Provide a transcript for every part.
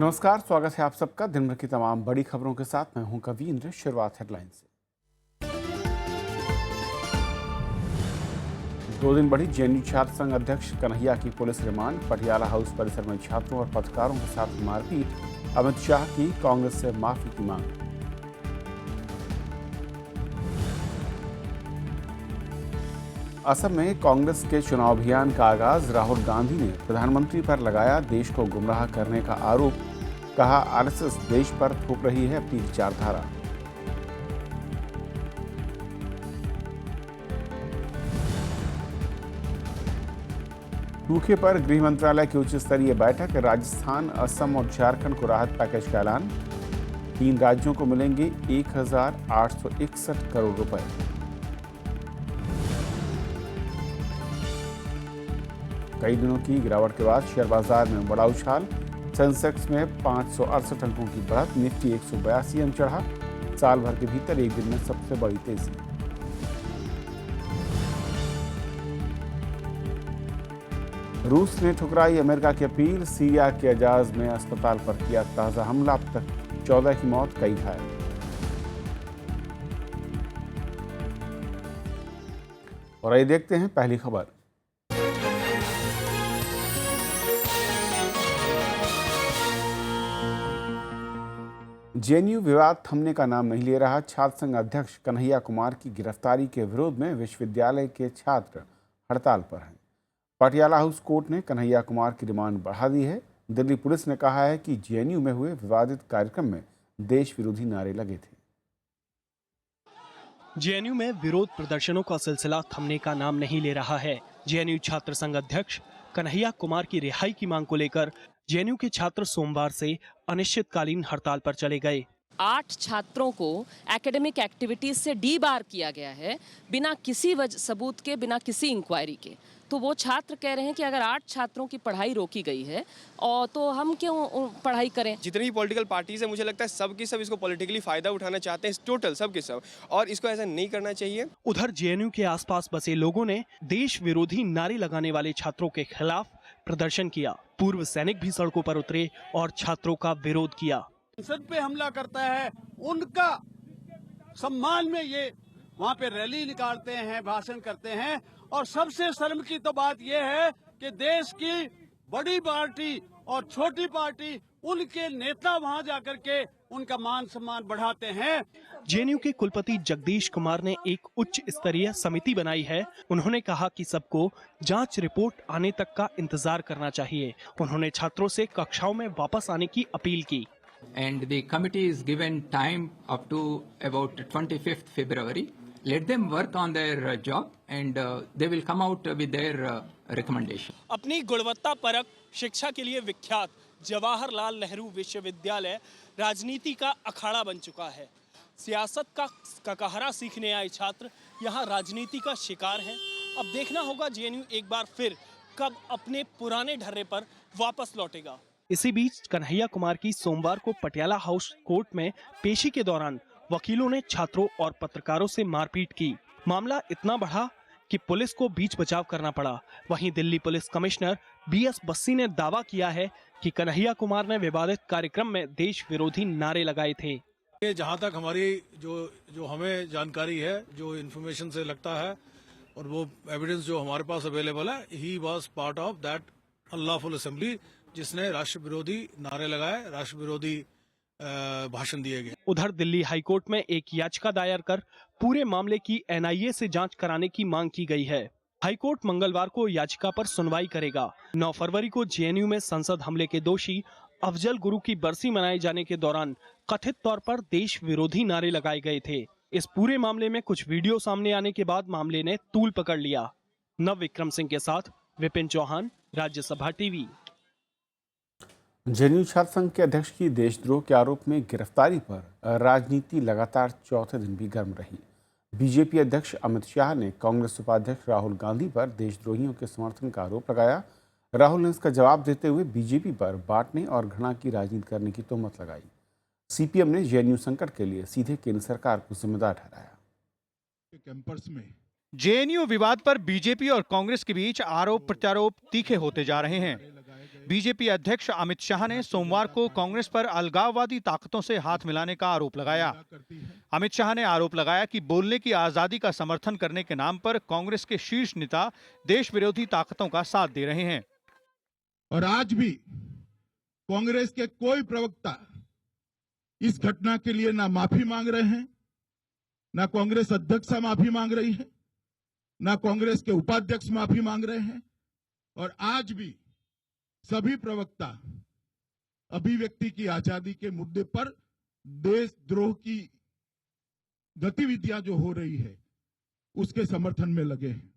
नमस्कार, स्वागत है आप सबका दिन भर की तमाम बड़ी खबरों के साथ। मैं हूं कवींद्र। शुरुआत हेडलाइन से। 2 दिन बढ़ी जेएनयू छात्र संघ अध्यक्ष कन्हैया की पुलिस रिमांड। पटियाला हाउस परिसर में छात्रों और पत्रकारों के साथ मारपीट। अमित शाह की कांग्रेस से माफी की मांग। असम में कांग्रेस के चुनाव अभियान का आगाज। राहुल गांधी ने प्रधानमंत्री पर लगाया देश को गुमराह करने का आरोप। कहा, आरएसएस देश पर थोप रही है अपनी विचारधारा। सूखे पर गृह मंत्रालय की उच्च स्तरीय बैठक। राजस्थान, असम और झारखंड को राहत पैकेज का ऐलान। 3 राज्यों को मिलेंगे 1,861 करोड़ रुपए। कई दिनों की गिरावट के बाद शेयर बाजार में बड़ा उछाल। सेंसेक्स में 568 अंकों की बढ़त। निफ्टी 182 अंक चढ़ा। साल भर के भीतर एक दिन में सबसे बड़ी तेजी। रूस ने ठुकराई अमेरिका की अपील। सीरिया के अजाज में अस्पताल पर किया ताजा हमला। अब तक 14 की मौत, कई घायल। और आइए देखते हैं पहली खबर। जेएनयू विवाद थमने का नाम नहीं ले रहा। छात्र संघ अध्यक्ष कन्हैया कुमार की गिरफ्तारी के विरोध में विश्वविद्यालय के छात्र हड़ताल पर हैं। पटियाला हाउस कोर्ट ने कन्हैया कुमार की रिमांड बढ़ा दी है। दिल्ली पुलिस ने कहा है कि जेएनयू में हुए विवादित कार्यक्रम में देश विरोधी नारे लगे थे। जेएनयू में विरोध प्रदर्शनों का सिलसिला थमने का नाम नहीं ले रहा है। जेएनयू छात्र संघ अध्यक्ष कन्हैया कुमार की रिहाई की मांग को लेकर जेएनयू के छात्र सोमवार से अनिश्चितकालीन हड़ताल पर चले गए। 8 छात्रों को एकेडमिक एक्टिविटीज से डीबार किया गया है, बिना किसी सबूत के, बिना किसी इंक्वायरी के। तो वो छात्र कह रहे हैं कि अगर 8 छात्रों की पढ़ाई रोकी गई है और तो हम क्यों पढ़ाई करें। जितनी भी पॉलिटिकल पार्टीज है, मुझे लगता है सब की सब इसको पॉलिटिकली फायदा उठाना चाहते हैं, टोटल सब के सब, और इसको ऐसा नहीं करना चाहिए। उधर जेएनयू के आसपास बसे लोगों ने देश विरोधी नारे लगाने वाले छात्रों के खिलाफ प्रदर्शन किया। पूर्व सैनिक भी सड़कों पर उतरे और छात्रों का विरोध किया। संसद पे हमला करता है, उनका सम्मान में ये वहाँ पे रैली निकालते हैं, भाषण करते हैं। और सबसे शर्म की तो बात यह है कि देश की बड़ी पार्टी और छोटी पार्टी, उनके नेता वहाँ जाकर के उनका मान सम्मान बढ़ाते हैं। जेएनयू के कुलपति जगदीश कुमार ने एक उच्च स्तरीय समिति बनाई है। उन्होंने कहा कि सबको जांच रिपोर्ट आने तक का इंतजार करना चाहिए। उन्होंने छात्रों से कक्षाओं में वापस आने की अपील की। And the committee is given time up to about 25th February. Let them work on their job and they will come out with their recommendation. अपनी गुणवत्ता परक शिक्षा के लिए विख्यात जवाहरलाल नेहरू विश्वविद्यालय राजनीति का अखाड़ा बन चुका है। सियासत का ककहरा सीखने आए छात्र यहाँ राजनीति का शिकार हैं। अब देखना होगा जेएनयू एक बार फिर कब अपने पुराने ढर्रे पर वापस लौटेगा। इसी बीच कन्हैया कुमार की सोमवार को पटियाला हाउस कोर्ट में पेशी के दौरान वकीलों ने छात्रों और पत्रकारों से मारपीट की। मामला इतना बढ़ा कि पुलिस को बीच बचाव करना पड़ा। वहीं Delhi police commissioner BS Bassi ने दावा किया है कि कन्हैया कुमार ने विवादित कार्यक्रम में देश विरोधी नारे लगाए थे। जहां तक हमारी जो हमें जानकारी है, जो इन्फॉर्मेशन से लगता है और वो एविडेंस जो हमारे पास अवेलेबल है, he was part of that unlawful assembly जिसने राष्ट्र विरोधी नारे लगाए, राष्ट्र विरोधी भाषण दिए गए। उधर दिल्ली हाईकोर्ट में एक याचिका दायर कर पूरे मामले की एनआईए से जांच कराने की मांग की गई है। हाईकोर्ट मंगलवार को याचिका पर सुनवाई करेगा। 9 फरवरी को जेएनयू में संसद हमले के दोषी अफजल गुरु की बरसी मनाए जाने के दौरान कथित तौर पर देश विरोधी नारे लगाए गए थे। इस पूरे मामले में कुछ वीडियो सामने आने के बाद मामले ने तूल पकड़ लिया। नव विक्रम सिंह के साथ विपिन चौहान, राज्यसभा टीवी। जेएनयू छात्र संघ के अध्यक्ष की देशद्रोह के आरोप में गिरफ्तारी पर राजनीति लगातार चौथे दिन भी गर्म रही। बीजेपी अध्यक्ष अमित शाह ने कांग्रेस उपाध्यक्ष राहुल गांधी पर देशद्रोहियों के समर्थन का आरोप लगाया। राहुल ने इसका जवाब देते हुए बीजेपी पर बांटने और घृणा की राजनीति करने की तोहमत लगाई। सीपीएम ने जेएनयू संकट के लिए सीधे केंद्र सरकार को जिम्मेदार ठहराया। कैंपस में जेएनयू विवाद पर बीजेपी और कांग्रेस के बीच आरोप प्रत्यारोप तीखे होते जा रहे हैं। बीजेपी अध्यक्ष अमित शाह ने सोमवार को कांग्रेस पर अलगाववादी ताकतों से हाथ मिलाने का आरोप लगाया। अमित शाह ने आरोप लगाया कि बोलने की आजादी का समर्थन करने के नाम पर कांग्रेस के शीर्ष नेता देश विरोधी ताकतों का साथ दे रहे हैं। और आज भी कांग्रेस के कोई प्रवक्ता इस घटना के लिए ना माफी मांग रहे हैं, ना कांग्रेस अध्यक्ष माफी मांग रही है, ना कांग्रेस के उपाध्यक्ष माफी मांग रहे हैं। और आज भी सभी प्रवक्ता अभिव्यक्ति की आजादी के मुद्दे पर देशद्रोह की गतिविधियां जो हो रही है उसके समर्थन में लगे हैं।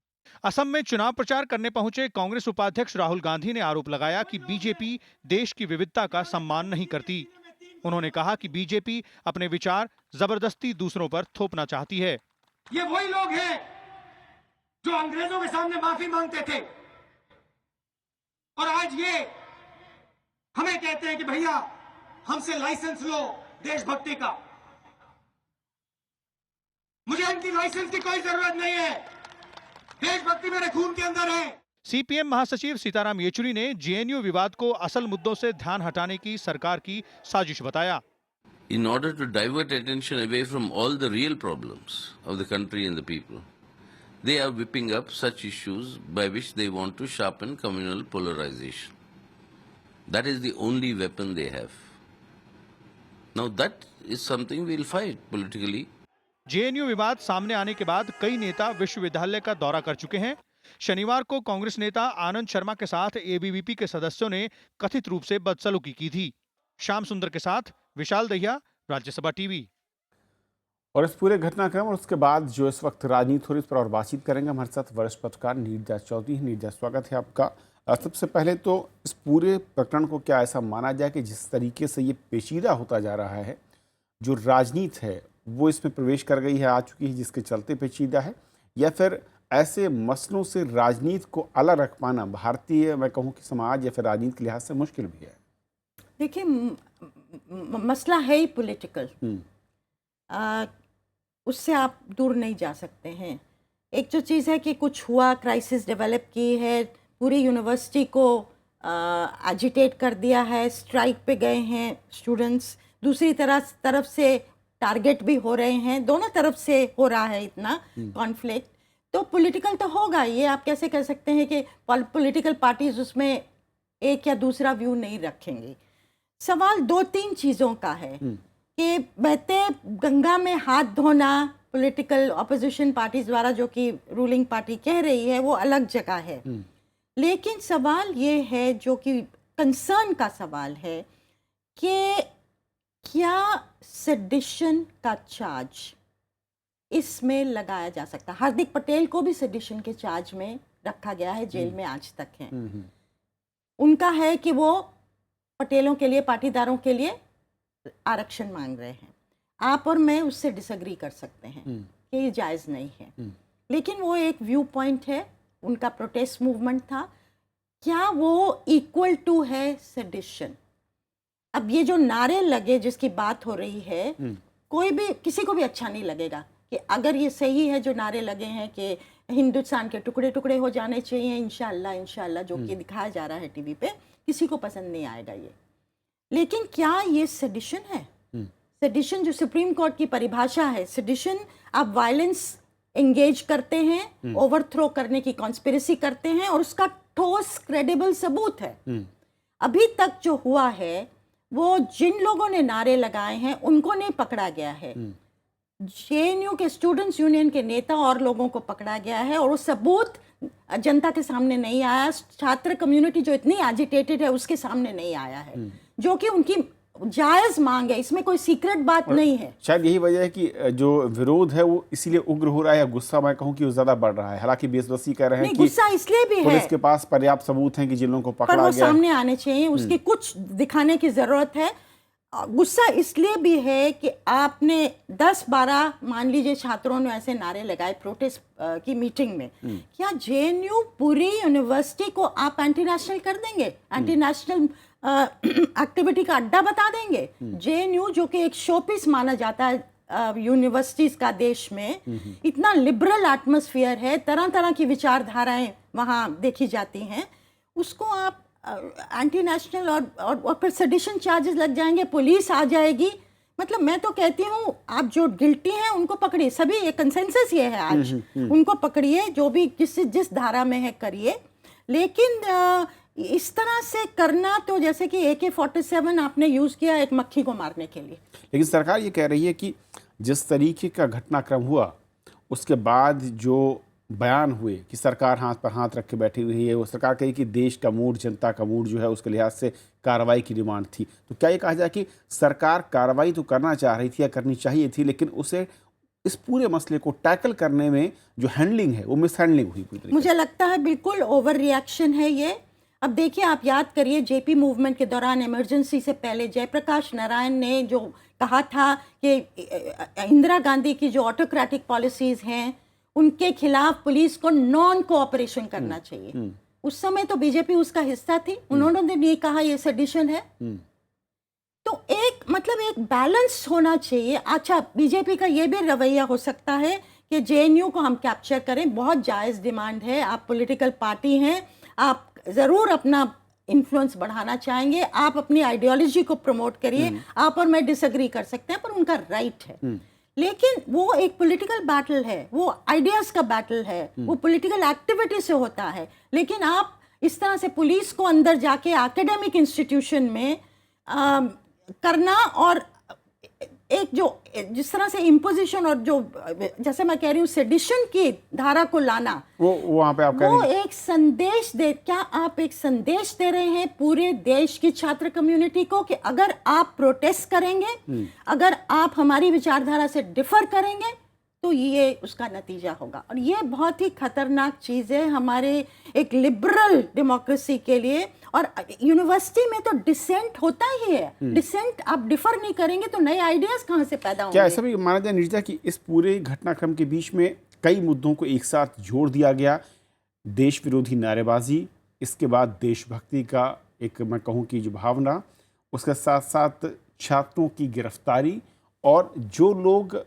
असम में चुनाव प्रचार करने पहुंचे कांग्रेस उपाध्यक्ष राहुल गांधी ने आरोप लगाया कि बीजेपी देश की विविधता का सम्मान नहीं करती। उन्होंने कहा कि बीजेपी अपने विचार जबरदस्ती दूसरों पर थोपना चाहती है। ये वही लोग हैं जो अंग्रेजों के सामने माफी मांगते थे और आज ये हमें कहते हैं कि भैया हमसे लाइसेंस लो देशभक्ति का। मुझे इनकी लाइसेंस की कोई जरूरत नहीं है, देशभक्ति मेरे खून के अंदर है। सीपीएम महासचिव सीताराम येचुरी ने जेएनयू विवाद को असल मुद्दों से ध्यान हटाने की सरकार की साजिश बताया। In order to divert attention away from all the real problems of the country and the people, they are whipping up such issues by which they want to sharpen communal polarization. That is the only weapon they have. Now that is something we'll fight politically. JNU विवाद सामने आने के बाद कई नेता विश्वविद्यालय का दौरा कर चुके हैं। शनिवार को कांग्रेस नेता आनंद शर्मा के साथ एबीवीपी के सदस्यों ने कथित रूप से बदसलूकी की थी। श्याम सुंदर के साथ विशाल दहिया, राज्यसभा टीवी। और इस पूरे घटनाक्रम और उसके बाद जो इस वक्त राजनीति हो रही, इस पर और बातचीत करेंगे हमारे साथ वरिष्ठ पत्रकार नीरजा चौधरी। नीरजा, स्वागत है आपका। सबसे पहले तो इस पूरे प्रकरण को क्या ऐसा माना जाए कि जिस तरीके से ये पेचीदा होता जा रहा है, जो राजनीति है वो इसमें प्रवेश कर गई है, आ चुकी है, जिसके चलते पेचीदा है, या फिर ऐसे मसलों से राजनीति को अलग रख पाना भारतीय, मैं कहूँ कि समाज या फिर राजनीति के लिहाज से मुश्किल भी है? देखिए, मसला है ही पॉलिटिकल, उससे आप दूर नहीं जा सकते हैं। एक जो चीज़ है कि कुछ हुआ, क्राइसिस डेवलप की है, पूरी यूनिवर्सिटी को एजिटेट कर दिया है, स्ट्राइक पे गए हैं स्टूडेंट्स, दूसरी तरफ से टारगेट भी हो रहे हैं, दोनों तरफ से हो रहा है इतना कॉन्फ्लिक्ट, तो पॉलिटिकल तो होगा। ये आप कैसे कह सकते हैं कि पॉलिटिकल पार्टीज उसमें एक या दूसरा व्यू नहीं रखेंगे। सवाल दो तीन चीज़ों का है कि बहते गंगा में हाथ धोना पॉलिटिकल ऑपोजिशन पार्टीज द्वारा, जो कि रूलिंग पार्टी कह रही है, वो अलग जगह है। लेकिन सवाल ये है, जो कि कंसर्न का सवाल है, कि क्या सेडिशन का चार्ज इसमें लगाया जा सकता है? हार्दिक पटेल को भी सेडिशन के चार्ज में रखा गया है, जेल में आज तक है। उनका है कि वो पटेलों के लिए, पाटीदारों के लिए आरक्षण मांग रहे हैं। आप और मैं उससे डिसएग्री कर सकते हैं कि ये जायज़ नहीं है, लेकिन वो एक व्यू पॉइंट है, उनका प्रोटेस्ट मूवमेंट था। क्या वो इक्वल टू है सेडिशन? अब ये जो नारे लगे जिसकी बात हो रही है, कोई भी, किसी को भी अच्छा नहीं लगेगा कि अगर ये सही है जो नारे लगे हैं कि हिंदुस्तान के टुकड़े टुकड़े हो जाने चाहिए, इंशाल्लाह इंशाल्लाह, जो कि दिखाया जा रहा है टीवी पे, किसी को पसंद नहीं आएगा ये। लेकिन क्या ये सेडिशन है? सेडिशन जो सुप्रीम कोर्ट की परिभाषा है, सेडिशन आप वायलेंस एंगेज करते हैं, ओवरथ्रो करने की कॉन्स्पिरेसी करते हैं, और उसका ठोस क्रेडिबल सबूत है। अभी तक जो हुआ है, वो जिन लोगों ने नारे लगाए हैं उनको नहीं पकड़ा गया है, जेएनयू के स्टूडेंट्स यूनियन के नेता और लोगों को पकड़ा गया है, और वो सबूत जनता के सामने नहीं आया। छात्र कम्युनिटी जो इतनी एजिटेटेड है उसके सामने नहीं आया है, जो कि उनकी जायज मांग है, इसमें कोई सीक्रेट बात नहीं है। शायद यही वजह है कि जो विरोध है वो इसीलिए उग्र हो रहा है, या गुस्सा मैं कहूँ कि वो ज्यादा बढ़ रहा है। हालांकि बेसब्री कह रहे हैं कि गुस्सा इसलिए भी है, पुलिस के पास पर्याप्त सबूत हैं कि जिन लोगों को पकड़ा गया, पर वो सामने आने चाहिए, उसकी कुछ दिखाने की जरूरत है। गुस्सा इसलिए भी है कि आपने 10-12 मान लीजिए छात्रों ने ऐसे नारे लगाए प्रोटेस्ट की मीटिंग में, क्या जेएनयू पूरी यूनिवर्सिटी को आप एंटी नेशनल कर देंगे, एंटी नेशनल एक्टिविटी का अड्डा बता देंगे? जेएनयू जो कि एक शोपीस माना जाता है यूनिवर्सिटीज का देश में, इतना लिबरल एटमॉस्फेयर है, तरह तरह की विचारधाराएं वहाँ देखी जाती हैं, उसको आप एंटी नेशनल और फिर सेडिशन चार्जेस लग जाएंगे, पुलिस आ जाएगी। मतलब मैं तो कहती हूँ आप जो गिल्टी हैं उनको पकड़िए, सभी ये कंसेंसस ये है आज, उनको पकड़िए, जो भी जिस धारा में है करिए। लेकिन इस तरह से करना तो जैसे कि AK-47 आपने यूज़ किया एक मक्खी को मारने के लिए। लेकिन सरकार ये कह रही है कि जिस तरीके का घटनाक्रम हुआ उसके बाद जो बयान हुए कि सरकार हाथ पर हाथ रख के बैठी हुई है, वो सरकार कही कि देश का मूड, जनता का मूड जो है उसके लिहाज से कार्रवाई की डिमांड थी। तो क्या ये कहा जाए कि सरकार कार्रवाई तो करना चाह रही थी या करनी चाहिए थी, लेकिन उसे इस पूरे मसले को टैकल करने में जो हैंडलिंग है वो मिस हैंडलिंग हुई पूरी तरीके मुझे लगता है बिल्कुल ओवर रिएक्शन है ये। अब देखिए, आप याद करिए JP मूवमेंट के दौरान इमरजेंसी से पहले जयप्रकाश नारायण ने जो कहा था कि इंदिरा गांधी की जो ऑटोक्रेटिक पॉलिसीज हैं उनके खिलाफ पुलिस को नॉन कोऑपरेशन करना चाहिए। उस समय तो बीजेपी उसका हिस्सा थी, उन्होंने ये कहा ये सेडिशन है। तो एक बैलेंस होना चाहिए। अच्छा, बीजेपी का ये भी रवैया हो सकता है कि JNU को हम कैप्चर करें, बहुत जायज़ डिमांड है, आप पॉलिटिकल पार्टी हैं, आप ज़रूर अपना इन्फ्लुएंस बढ़ाना चाहेंगे, आप अपनी आइडियोलॉजी को प्रमोट करिए, आप और मैं डिसएग्री कर सकते हैं, पर उनका राइट है। लेकिन वो एक पॉलिटिकल बैटल है, वो आइडियाज़ का बैटल है, वो पॉलिटिकल एक्टिविटी से होता है। लेकिन आप इस तरह से पुलिस को अंदर जाके एकेडमिक इंस्टीट्यूशन में करना और एक जो जिस तरह से इम्पोजिशन और जो जैसे मैं कह रही हूँ सेडिशन की धारा को लाना, वो वहाँ पे आप कह वो रही हैं। एक संदेश दे, क्या आप एक संदेश दे रहे हैं पूरे देश की छात्र कम्युनिटी को कि अगर आप प्रोटेस्ट करेंगे, अगर आप हमारी विचारधारा से डिफर करेंगे तो ये उसका नतीजा होगा। और ये बहुत ही खतरनाक चीज़ है हमारे एक लिबरल डेमोक्रेसी के लिए। और यूनिवर्सिटी में तो डिसेंट होता ही है, डिसेंट आप डिफर नहीं करेंगे तो नए आइडियाज कहाँ से पैदा होंगे। क्या ऐसा भी माना जाए नीरजा कि इस पूरे घटनाक्रम के बीच में कई मुद्दों को एक साथ जोड़ दिया गया, देश विरोधी नारेबाजी, इसके बाद देशभक्ति का एक मैं कहूँ कि जो भावना, उसके साथ साथ छात्रों की गिरफ्तारी और जो लोग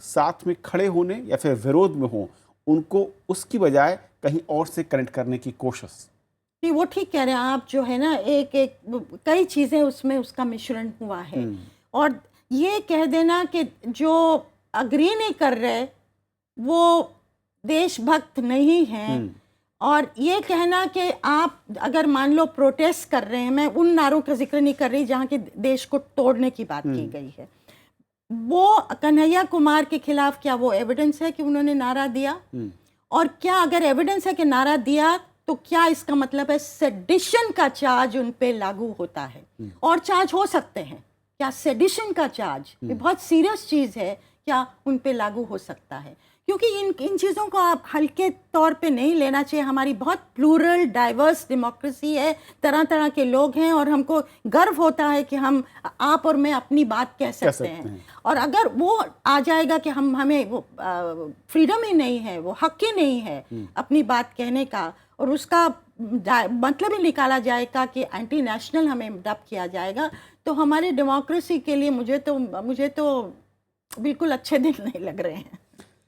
साथ में खड़े होने या फिर विरोध में हों उनको उसकी बजाय कहीं और से कनेक्ट करने की कोशिश। नहीं, वो ठीक कह रहे हैं आप, जो है ना एक कई चीज़ें उसमें उसका मिश्रण हुआ है। और ये कह देना कि जो अग्री नहीं कर रहे वो देशभक्त नहीं हैं, और ये कहना कि आप अगर मान लो प्रोटेस्ट कर रहे हैं, मैं उन नारों का जिक्र नहीं कर रही जहाँ के देश को तोड़ने की बात की गई है, वो कन्हैया कुमार के खिलाफ क्या वो एविडेंस है कि उन्होंने नारा दिया? और क्या अगर एविडेंस है कि नारा दिया तो क्या इसका मतलब है सेडिशन का चार्ज उन पे लागू होता है? और चार्ज हो सकते हैं, क्या सेडिशन का चार्ज, ये बहुत सीरियस चीज़ है, क्या उन पे लागू हो सकता है? क्योंकि इन चीज़ों को आप हल्के तौर पे नहीं लेना चाहिए। हमारी बहुत प्लूरल डाइवर्स डेमोक्रेसी है, तरह तरह के लोग हैं और हमको गर्व होता है कि हम आप और मैं अपनी बात कह सकते हैं। और अगर वो आ जाएगा कि हमें वो फ्रीडम ही नहीं है, वो हक ही नहीं है अपनी बात कहने का, और उसका मतलब ही निकाला जाएगा कि एंटी नेशनल हमें डब किया जाएगा, तो हमारे डेमोक्रेसी के लिए मुझे तो बिल्कुल अच्छे दिन नहीं लग रहे हैं।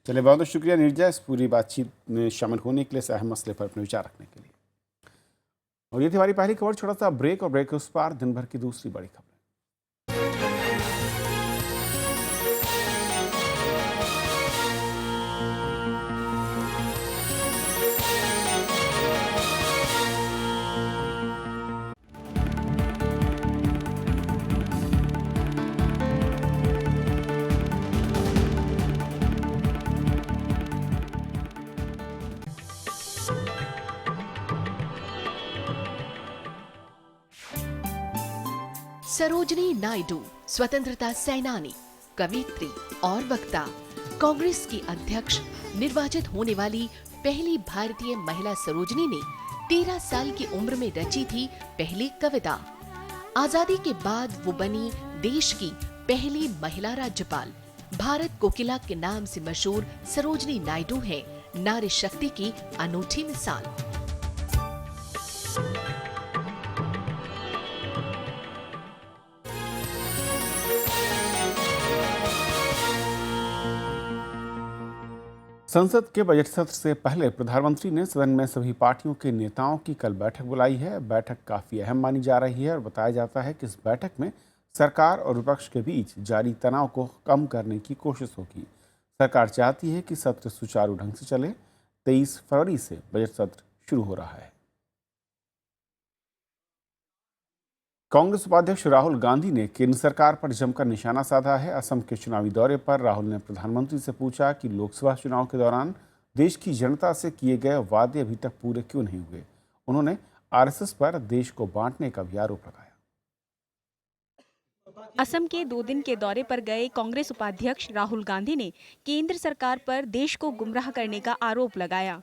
चलिए, बहुत बहुत शुक्रिया नीरजा इस पूरी बातचीत में शामिल होने के लिए, इस अहम मसले पर अपने विचार रखने के लिए। और ये थी हमारी पहली खबर। छोटा सा ब्रेक और ब्रेक के उस पार दिन भर की दूसरी बड़ी खबर। सरोजनी नायडू स्वतंत्रता सेनानी, कवयित्री और वक्ता, कांग्रेस की अध्यक्ष निर्वाचित होने वाली पहली भारतीय महिला सरोजनी ने 13 साल की उम्र में रची थी पहली कविता। आजादी के बाद वो बनी देश की पहली महिला राज्यपाल। भारत कोकिला के नाम से मशहूर सरोजनी नायडू है नारी शक्ति की अनूठी मिसाल। संसद के बजट सत्र से पहले प्रधानमंत्री ने सदन में सभी पार्टियों के नेताओं की कल बैठक बुलाई है। बैठक काफ़ी अहम मानी जा रही है और बताया जाता है कि इस बैठक में सरकार और विपक्ष के बीच जारी तनाव को कम करने की कोशिश होगी। सरकार चाहती है कि सत्र सुचारू ढंग से चले। 23 फरवरी से बजट सत्र शुरू हो रहा है। कांग्रेस उपाध्यक्ष राहुल गांधी ने केंद्र सरकार पर जमकर निशाना साधा है। असम के चुनावी दौरे पर राहुल ने प्रधानमंत्री से पूछा कि लोकसभा चुनाव के दौरान देश की जनता से किए गए वादे अभी तक पूरे क्यों नहीं हुए। उन्होंने आरएसएस पर देश को बांटने का भी आरोप लगाया। असम के 2 दिन के दौरे पर गए कांग्रेस उपाध्यक्ष राहुल गांधी ने केंद्र सरकार पर देश को गुमराह करने का आरोप लगाया।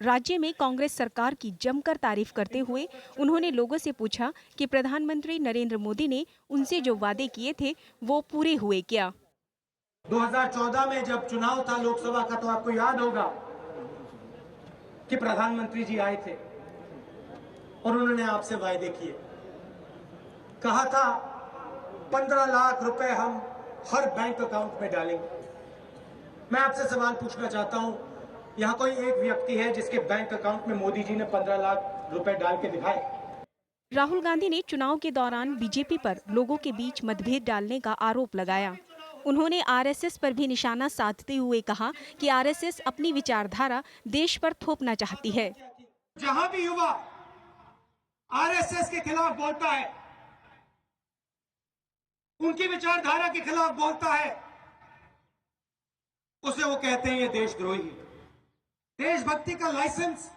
राज्य में कांग्रेस सरकार की जमकर तारीफ करते हुए उन्होंने लोगों से पूछा कि प्रधानमंत्री नरेंद्र मोदी ने उनसे जो वादे किए थे वो पूरे हुए क्या। 2014 में जब चुनाव था लोकसभा का, तो आपको याद होगा कि प्रधानमंत्री जी आए थे और उन्होंने आपसे वायदे किए। कहा था 15 लाख रुपए हम हर बैंक अकाउंट में डालेंगे। मैं आपसे सवाल पूछना चाहता हूं, यहाँ कोई एक व्यक्ति है जिसके बैंक अकाउंट में मोदी जी ने 15 लाख रुपए डाल के दिखाए? राहुल गांधी ने चुनाव के दौरान बीजेपी पर लोगों के बीच मतभेद डालने का आरोप लगाया। उन्होंने आरएसएस पर भी निशाना साधते हुए कहा कि आरएसएस अपनी विचारधारा देश पर थोपना चाहती है। जहां भी युवा आरएसएस के खिलाफ बोलता है, उनकी विचारधारा के खिलाफ बोलता है, उसे वो कहते हैं ये देशद्रोही है। देशभक्ति का लाइसेंस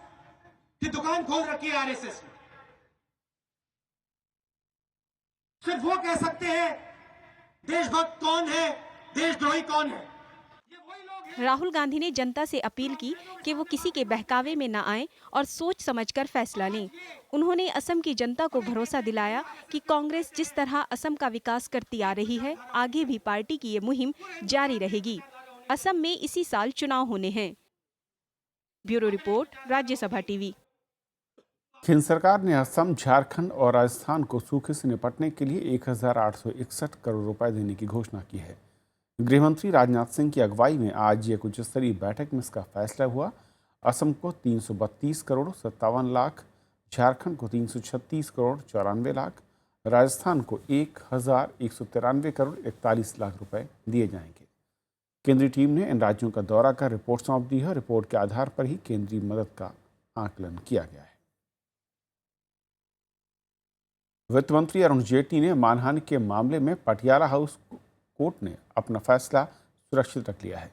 की दुकान खोल रखी है आरएसएस ने। सिर्फ वो कह सकते हैं देशभक्त कौन है, देशद्रोही कौन है। राहुल गांधी ने जनता से अपील की कि वो किसी के बहकावे में न आए और सोच समझकर फैसला लें। उन्होंने असम की जनता को भरोसा दिलाया कि कांग्रेस जिस तरह असम का विकास करती आ रही है, आगे भी पार्टी की ये मुहिम जारी रहेगी। असम में इसी साल चुनाव होने हैं। Bureau report, Rajya Sabha TV. केंद्र सरकार ने असम, झारखंड और राजस्थान को सूखे से निपटने के लिए 1861 करोड़ रुपए देने की घोषणा की है। गृह मंत्री राजनाथ सिंह की अगुवाई में आज एक उच्च स्तरीय बैठक में इसका फैसला हुआ। असम को 332 करोड़ 57 लाख, झारखंड को 336 करोड़ 94 लाख, राजस्थान को 1193 करोड़ 41 लाख रुपए दिए जाएंगे। केंद्रीय टीम ने इन राज्यों का दौरा कर रिपोर्ट सौंप दी है। रिपोर्ट के आधार पर ही केंद्रीय मदद का आकलन किया गया है। वित्त मंत्री अरुण जेटली ने मानहानि के मामले में पटियाला हाउस कोर्ट ने अपना फैसला सुरक्षित रख लिया है।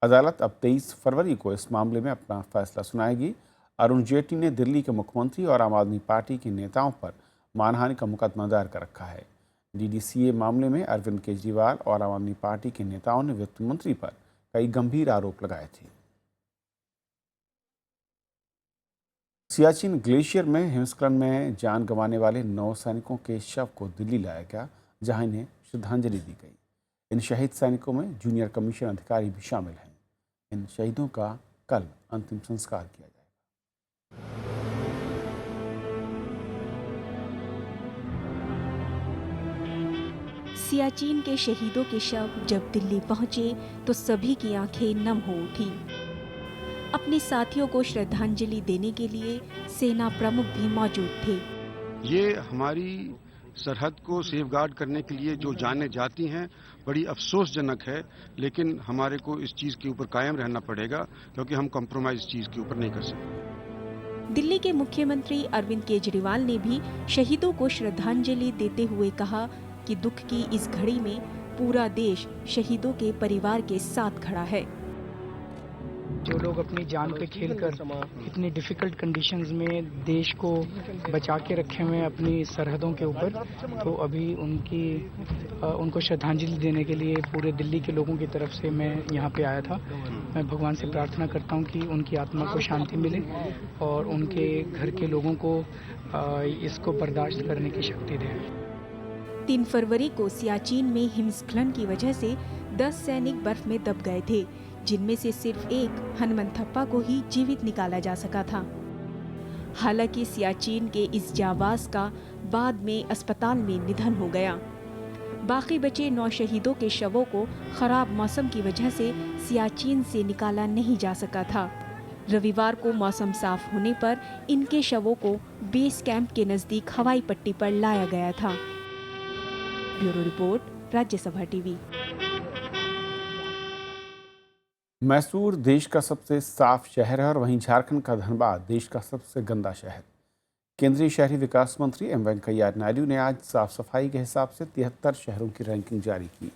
अदालत अब 23 फरवरी को इस मामले में अपना फैसला सुनाएगी। अरुण जेटली ने दिल्ली के मुख्यमंत्री और आम आदमी पार्टी के नेताओं पर मानहानि का मुकदमा दायर कर रखा है। डीडीसीए मामले में अरविंद केजरीवाल और आम आदमी पार्टी के नेताओं ने वित्त मंत्री पर कई गंभीर आरोप लगाए थे। सियाचिन ग्लेशियर में हिमस्खलन में जान गंवाने वाले 9 सैनिकों के शव को दिल्ली लाया गया, जहां इन्हें श्रद्धांजलि दी गई। इन शहीद सैनिकों में जूनियर कमीशन अधिकारी भी शामिल हैं। इन शहीदों का कल अंतिम संस्कार किया जाएगा। सियाचिन के शहीदों के शव जब दिल्ली पहुंचे तो सभी की आंखें नम हो उठी। अपने साथियों को श्रद्धांजलि देने के लिए सेना प्रमुख भी मौजूद थे। ये हमारी सरहद को सेफगार्ड करने के लिए जो जानें जाती हैं, बड़ी अफसोसजनक है, लेकिन हमारे को इस चीज़ के ऊपर कायम रहना पड़ेगा, क्योंकि हम कॉम्प्रोमाइज इस चीज़ के ऊपर नहीं कर सकते। दिल्ली के मुख्यमंत्री अरविंद केजरीवाल ने भी शहीदों को श्रद्धांजलि देते हुए कहा कि दुख की इस घड़ी में पूरा देश शहीदों के परिवार के साथ खड़ा है। जो लोग अपनी जान पे खेलकर इतनी डिफिकल्ट कंडीशंस में देश को बचा के रखे हुए हैं अपनी सरहदों के ऊपर, तो अभी उनको श्रद्धांजलि देने के लिए पूरे दिल्ली के लोगों की तरफ से मैं यहाँ पे आया था। मैं भगवान से प्रार्थना करता हूँ कि उनकी आत्मा को शांति मिले और उनके घर के लोगों को इसको बर्दाश्त करने की शक्ति दे। 3 फरवरी को सियाचिन में हिमस्खलन की वजह से 10 सैनिक बर्फ में दब गए थे, जिनमें से सिर्फ एक हनुमंथप्पा को ही जीवित निकाला जा सका था। हालांकि सियाचिन के इस जांबाज का बाद में अस्पताल में निधन हो गया। बाकी बचे 9 शहीदों के शवों को खराब मौसम की वजह से सियाचिन से निकाला नहीं जा सका था। रविवार को मौसम साफ होने पर इनके शवों को बेस कैंप के नजदीक हवाई पट्टी पर लाया गया था। Bureau report, Rajya Sabha TV. Mysore देश का सबसे साफ शहर है और वहीं झारखंड का धनबाद देश का सबसे गंदा शहर। केंद्रीय शहरी विकास मंत्री एम वेंकैया नायडू ने आज साफ सफाई के हिसाब से 73 शहरों की रैंकिंग जारी की।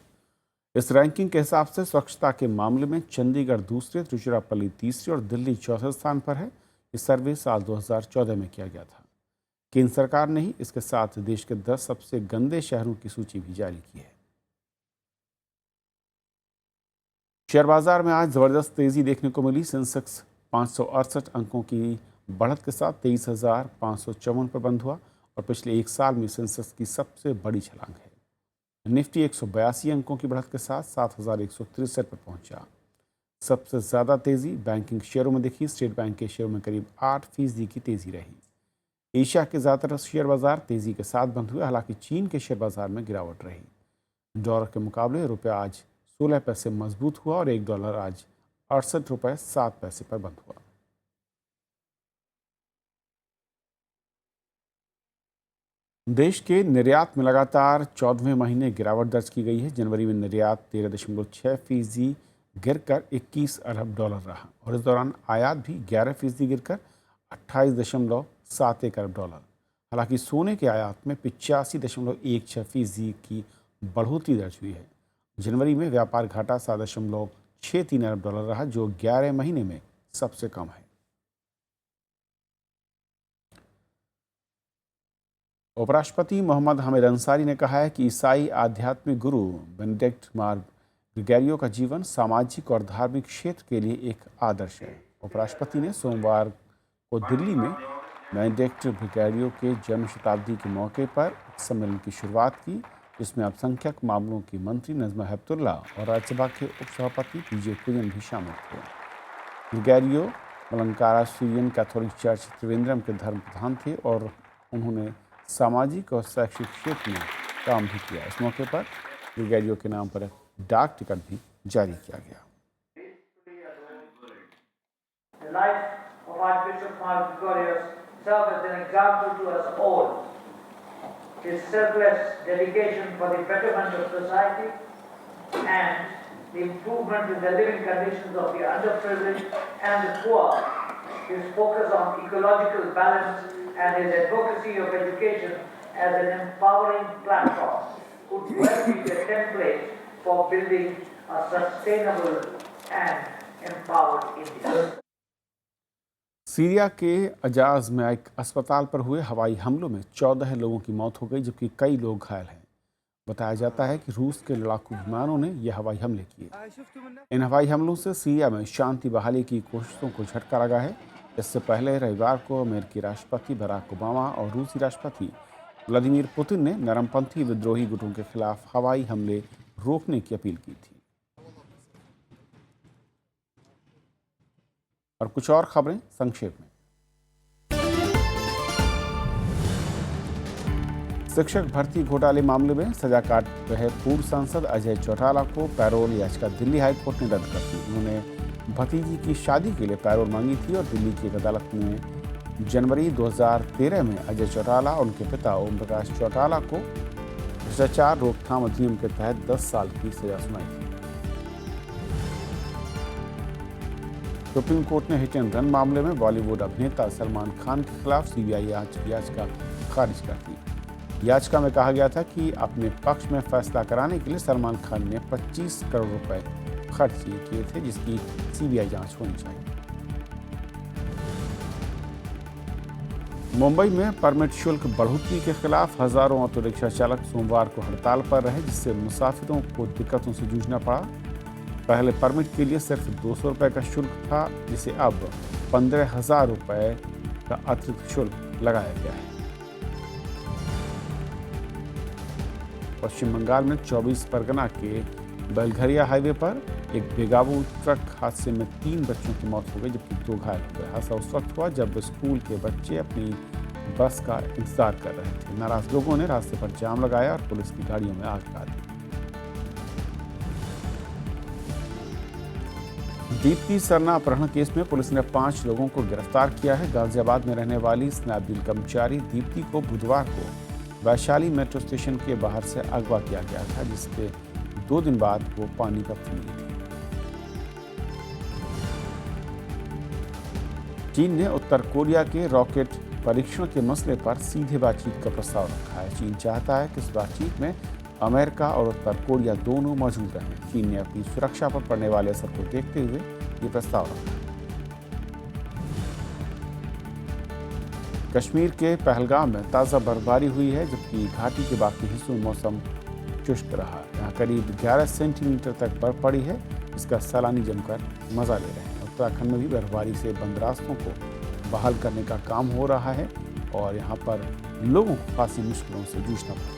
इस रैंकिंग के हिसाब से स्वच्छता के मामले में चंडीगढ़ दूसरे, तिरुचिरापल्ली तीसरे और दिल्ली चौथे स्थान पर है। ये सर्वे साल 2014 में किया गया था। केंद्र सरकार ने ही इसके साथ देश के 10 सबसे गंदे शहरों की सूची भी जारी की है। शेयर बाजार में आज जबरदस्त तेजी देखने को मिली। सेंसेक्स 568 अंकों की बढ़त के साथ 23,554 पर बंद हुआ और पिछले एक साल में सेंसेक्स की सबसे बड़ी छलांग है। निफ्टी 182 अंकों की बढ़त के साथ 7,163 पर पहुंचा। सबसे ज़्यादा तेजी बैंकिंग शेयरों में दिखी। स्टेट बैंक के शेयरों में करीब 8% की तेजी रही। एशिया के ज़्यादातर शेयर बाजार तेजी के साथ बंद हुए, हालांकि चीन के शेयर बाजार में गिरावट रही। डॉलर के मुकाबले रुपया आज 16 पैसे मजबूत हुआ और $1 आज 68 रुपये 7 पैसे पर बंद हुआ। देश के निर्यात में लगातार 14वें महीने गिरावट दर्ज की गई है। जनवरी में निर्यात 13.6% गिरकर $21 अरब रहा और इस दौरान आयात भी 11% गिरकर $28.71 अरब। हालांकि सोने के आयात में 85.16% की बढ़ोतरी दर्ज हुई है। जनवरी में व्यापार घाटा $7.63 अरब रहा, जो 11 महीने में सबसे कम है। उपराष्ट्रपति मोहम्मद हामिद अंसारी ने कहा है कि ईसाई आध्यात्मिक गुरु बेनेडिक्ट मार ग्रेगोरियो का जीवन सामाजिक और धार्मिक क्षेत्र के लिए एक आदर्श है। उपराष्ट्रपति ने सोमवार को दिल्ली में बेनेडिक्ट ग्रेगोरियो के जन्म शताब्दी के मौके पर एक सम्मेलन की शुरुआत की, जिसमें अल्पसंख्यक मामलों की मंत्री नजमा हेपतुल्ला और राज्यसभा के उपसभापति पीजे कुरियन भी शामिल थे। Gregorio Malankara Syrian Catholic church Trivandrum के धर्म प्रधान थे और उन्होंने सामाजिक और शैक्षिक क्षेत्र में काम भी किया। इस मौके पर ग्रेगोरियो के नाम पर डाक टिकट भी जारी किया गया। The life of Archbishop Mark Gregorius served as an example to us all. His selfless dedication for the betterment of society and the improvement in the living conditions of the underprivileged and the poor, his focus on ecological balance and his advocacy of education as an empowering platform could well be a template for building a sustainable and empowered India. Syria के अजाज में एक अस्पताल पर हुए हवाई हमलों में 14 लोगों की मौत हो गई, जबकि कई लोग घायल हैं। बताया जाता है कि रूस के लड़ाकू विमानों ने यह हवाई हमले किए। इन हवाई हमलों से सीरिया में शांति बहाली की कोशिशों को झटका लगा है। इससे पहले रविवार को अमेरिकी राष्ट्रपति बराक ओबामा और रूसी राष्ट्रपति व्लादिमीर पुतिन ने नरमपंथी विद्रोही गुटों के खिलाफ हवाई हमले रोकने की अपील की थी। और कुछ और खबरें संक्षेप में। शिक्षक भर्ती घोटाले मामले में सजा काट रहे पूर्व सांसद अजय चौटाला को पैरोल याचिका दिल्ली हाईकोर्ट ने रद्द कर दी। उन्होंने भतीजी की शादी के लिए पैरोल मांगी थी और दिल्ली की एक अदालत ने जनवरी 2013 में अजय चौटाला और उनके पिता ओम प्रकाश चौटाला को भ्रष्टाचार रोकथाम अधिनियम के तहत 10 साल की सजा सुनाई थी। सुप्रीम कोर्ट ने हिट एंड रन मामले में बॉलीवुड अभिनेता सलमान खान के खिलाफ सीबीआई याचिका खारिज कर दी। याचिका में कहा गया था कि अपने पक्ष में फैसला कराने के लिए सलमान खान ने 25 करोड़ रुपए खर्च किए थे, जिसकी सीबीआई जांच होनी चाहिए। मुंबई में परमिट शुल्क बढ़ोतरी के खिलाफ हजारों ऑटो रिक्शा चालक सोमवार को हड़ताल पर रहे, जिससे मुसाफिरों को दिक्कतों से जूझना पड़ा। पहले परमिट के लिए सिर्फ 200 रुपये का शुल्क था, जिसे अब 15,000 रुपये का अतिरिक्त शुल्क लगाया गया है। पश्चिम बंगाल में 24 परगना के बेलघरिया हाईवे पर एक बेकाबू ट्रक हादसे में 3 बच्चों की मौत हो गई, जबकि 2 घायल हो गए। हादसा उस वक्त हुआ जब स्कूल के बच्चे अपनी बस का इंतजार कर रहे थे। नाराज लोगों ने रास्ते पर जाम लगाया और पुलिस की गाड़ियों में आग लगा दी। दीप्ति सरना अपहरण केस में पुलिस ने 5 लोगों को गिरफ्तार किया है। गाजियाबाद में रहने वाली स्नैपडील कर्मचारी दीप्ति को बुधवार को वैशाली मेट्रो स्टेशन के बाहर से अगवा किया गया था, जिसके 2 दिन बाद वो पानीपत मिली थी। चीन ने उत्तर कोरिया के रॉकेट परीक्षण के मसले पर सीधे बातचीत का प्रस्ताव रखा है। चीन चाहता है कि इस बातचीत में अमेरिका और उत्तर कोरिया दोनों मौजूद रहें। चीन ने अपनी सुरक्षा पर पड़ने वाले असर को देखते हुए ये प्रस्ताव रखा। कश्मीर के पहलगाम में ताज़ा बर्फबारी हुई है, जबकि घाटी के बाकी हिस्सों में मौसम शुष्क रहा। यहाँ करीब 11 सेंटीमीटर तक बर्फ पड़ी है, जिसका सैलानी जमकर मजा ले रहे हैं। उत्तराखंड में भी बर्फबारी से बंद रास्तों को बहाल करने का काम हो रहा है और यहाँ पर लोगों को खासी मुश्किलों से जूझना पड़ा।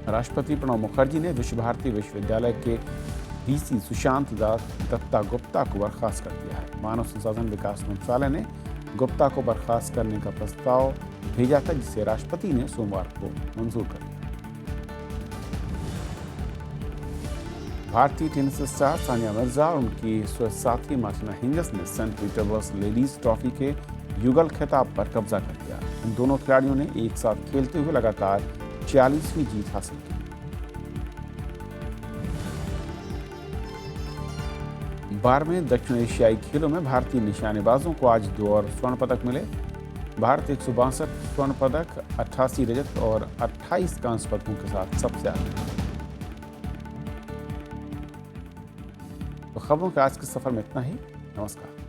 राष्ट्रपति प्रणब मुखर्जी ने विश्व भारती विश्वविद्यालय के वीसी सुशांत दास दत्ता गुप्ता को बर्खास्त कर दिया है। मानव संसाधन विकास मंत्रालय ने गुप्ता को बर्खास्त करने का प्रस्ताव भेजा था, जिसे राष्ट्रपति ने सोमवार को मंजूर कर दिया। भारतीय टेनिस स्टार सानिया मिर्जा और उनकी साथी मार्टिना हिंगिस ने सेंट पीटर्सबर्ग लेडीज ट्रॉफी के युगल खिताब पर कब्जा कर लिया। इन दोनों खिलाड़ियों ने एक साथ खेलते हुए लगातार 40वीं जीत हासिल की। बारहवें दक्षिण एशियाई खेलों में भारतीय निशानेबाजों को आज 2 और स्वर्ण पदक मिले। भारत 162 स्वर्ण पदक, 88 रजत और 28 कांस्य पदकों के साथ सबसे आगे। तो खबरों के आज के सफर में इतना ही। नमस्कार।